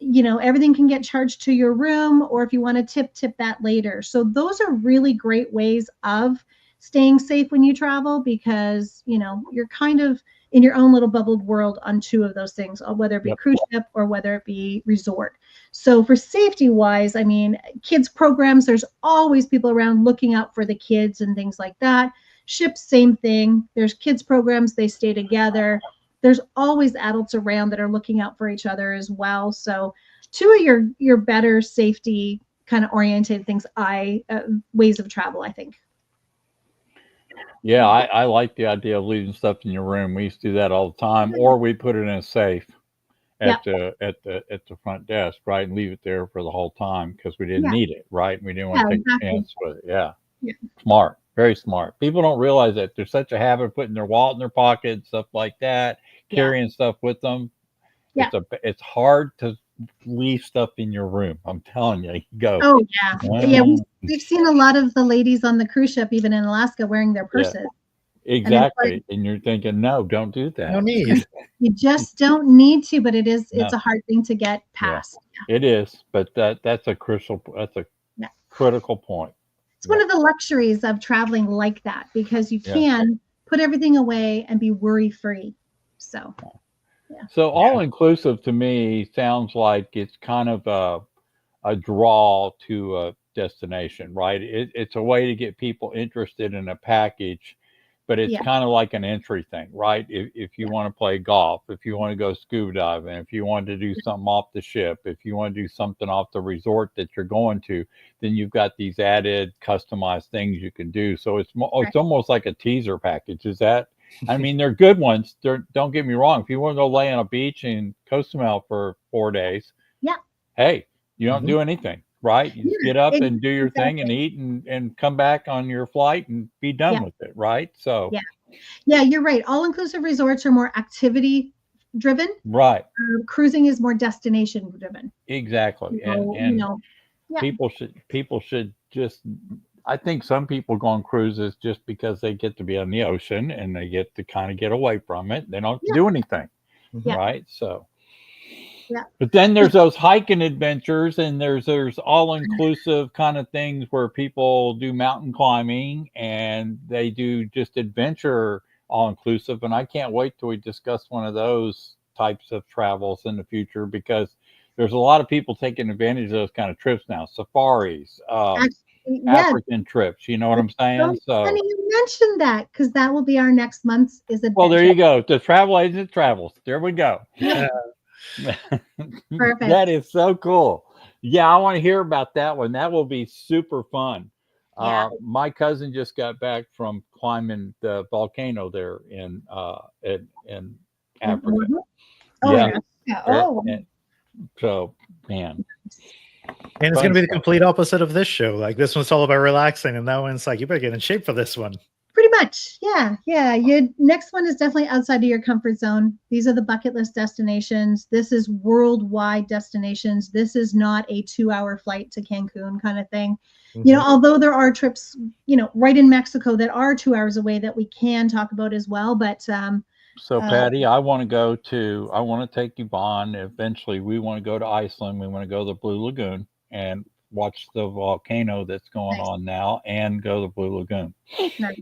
Everything can get charged to your room, or if you want to tip that later. So those are really great ways of staying safe when you travel, because, you're kind of in your own little bubbled world on two of those things, whether it be cruise ship or whether it be resort. So for safety wise, I mean, kids programs, there's always people around looking out for the kids and things like that. Ships, same thing. There's kids programs, they stay together. there's always adults around that are looking out for each other as well. So two of your better safety kind of oriented things, ways of travel, I think. Yeah, I like the idea of leaving stuff in your room. We used to do that all the time, or we put it in a safe at the front desk, right, and leave it there for the whole time because we didn't need it, right? We didn't want to take a chance with it. Yeah. Smart, very smart. People don't realize that there's such a habit of putting their wallet in their pocket, stuff like that, carrying stuff with them. Yeah. It's hard to leave stuff in your room. I'm telling you, go. Oh yeah, yeah. We've seen a lot of the ladies on the cruise ship, even in Alaska, wearing their purses. Yeah, exactly, and you're thinking, no, don't do that. No need. You just don't need to, but it's a hard thing to get past. Yeah. It is, but that's a critical point. It's one of the luxuries of traveling like that, because you can put everything away and be worry free. So. So all inclusive to me sounds like it's kind of a draw to a destination, right? It's a way to get people interested in a package, but it's kind of like an entry thing, right? If you want to play golf, if you want to go scuba diving, if you want to do something off the ship, if you want to do something off the resort that you're going to, then you've got these added customized things you can do. So it's almost like a teaser package. Is that? I mean, they're good ones. Don't get me wrong. If you want to go lay on a beach in Cozumel for 4 days, hey, you don't do anything, right? You just get up and do your thing and eat and come back on your flight and be done with it, right? So yeah, you're right. All-inclusive resorts are more activity driven. Right. Cruising is more destination driven. Exactly. People should just. I think some people go on cruises just because they get to be on the ocean and they get to kind of get away from it. They don't have to do anything, right? So, but then there's those hiking adventures, and there's all-inclusive kind of things where people do mountain climbing and they do just adventure all-inclusive. And I can't wait till we discuss one of those types of travels in the future, because there's a lot of people taking advantage of those kind of trips now. Safaris, African trips, you know what I'm saying? So funny you mentioned that, because that will be our next month's adventure. Well, there you go. The travel agent travels. There we go. Perfect. That is so cool. Yeah, I want to hear about that one. That will be super fun. My cousin just got back from climbing the volcano there in Africa. So, man. And it's going to be the complete opposite of this show. Like, this one's all about relaxing, and that one's like, you better get in shape for this one. Pretty much. Yeah. Your next one is definitely outside of your comfort zone. These are the bucket list destinations. This is worldwide destinations. This is not a 2-hour flight to Cancun kind of thing. You know, although there are trips, right in Mexico that are 2 hours away that we can talk about as well. But so, Pattie, I want to take Yvonne. Eventually, we want to go to Iceland. We want to go to the Blue Lagoon and watch the volcano that's going on now, and go to the Blue Lagoon. Nice.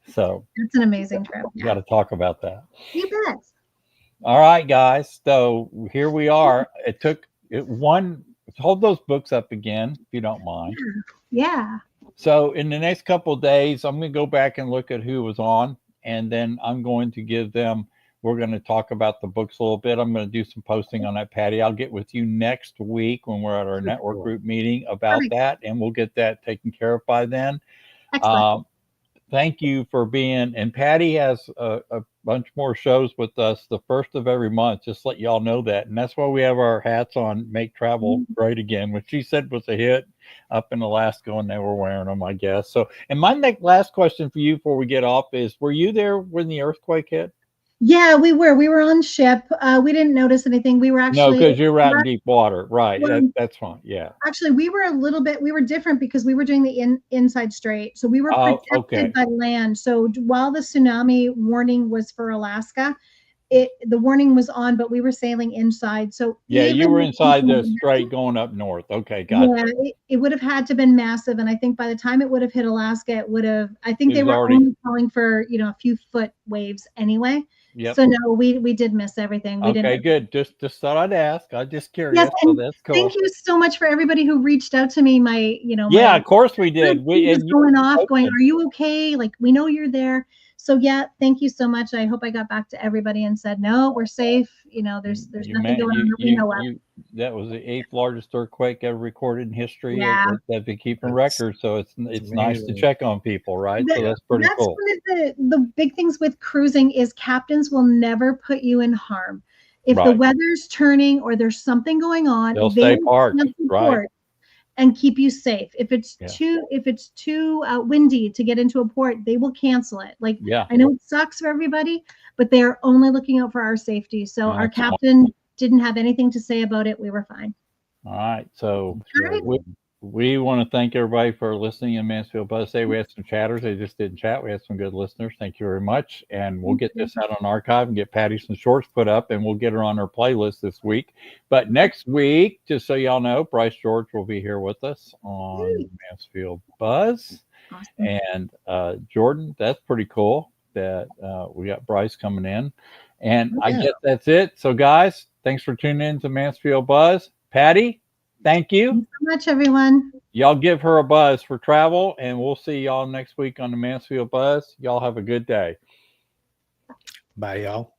So it's an amazing trip. We got to talk about that. You bet. All right, guys. So here we are. Hold those books up again, if you don't mind. Yeah. So in the next couple of days, I'm going to go back and look at who was on. And then I'm going to we're going to talk about the books a little bit. I'm going to do some posting on that, Pattie. I'll get with you next week when we're at our network group meeting about that, and we'll get that taken care of by then. Excellent. Thank you for being, and Pattie has a bunch more shows with us the first of every month, just let y'all know that. And that's why we have our hats on, Make Travel Great Again, which she said was a hit up in Alaska when they were wearing them, I guess. So, and my last question for you before we get off is, were you there when the earthquake hit? Yeah, we were on ship. We didn't notice anything. We were actually. No, because you were out in deep water. Right. That's fine. Yeah. Actually, we were different because we were doing the inside strait. So we were protected by land. So while the tsunami warning was for Alaska, the warning was on, but we were sailing inside. So you were inside the strait going up north. Okay, gotcha. Yeah, it would have had to have been massive, and I think by the time it would have hit Alaska, I think they were only calling for a few foot waves anyway. Yep. So no, we did miss everything. We didn't. Good. Just thought I'd ask. I'm just curious. Yes, so that's cool. Thank you so much for everybody who reached out to me. Of course we did. We was going off, going, "Are you okay? Like, we know you're there." So yeah, thank you so much. I hope I got back to everybody and said, no, we're safe. You know, there's nothing going on that we know of. That was the 8th largest earthquake ever recorded in history. Yeah. They've been keeping That's records, so it's nice to amazing. check on people, right? So that's pretty That's cool. one of the big things with cruising is captains will never put you in harm. If the Right. weather's turning or there's something going on, They'll they stay will parked, cancel right? port and keep you safe. If it's Yeah. too windy to get into a port, they will cancel it. Like, Yeah. I know it sucks for everybody, but they are only looking out for our safety. So our Excellent. captain didn't have anything to say about it. We were fine. All right. So All right. we want to thank everybody for listening in Mansfield Buzz Day. We had some chatters. They just didn't chat. We had some good listeners. Thank you very much. And we'll get this out on archive and get Pattie some shorts put up, and we'll get her on her playlist this week. But next week, just so y'all know, Bryce George will be here with us on Mansfield Buzz. Awesome. And Jordan, that's pretty cool that we got Bryce coming in. And I guess that's it. So guys, thanks for tuning in to Mansfield Buzz. Pattie, thank you. Thanks so much, everyone. Y'all give her a buzz for travel, and we'll see y'all next week on the Mansfield Buzz. Y'all have a good day. Bye, y'all.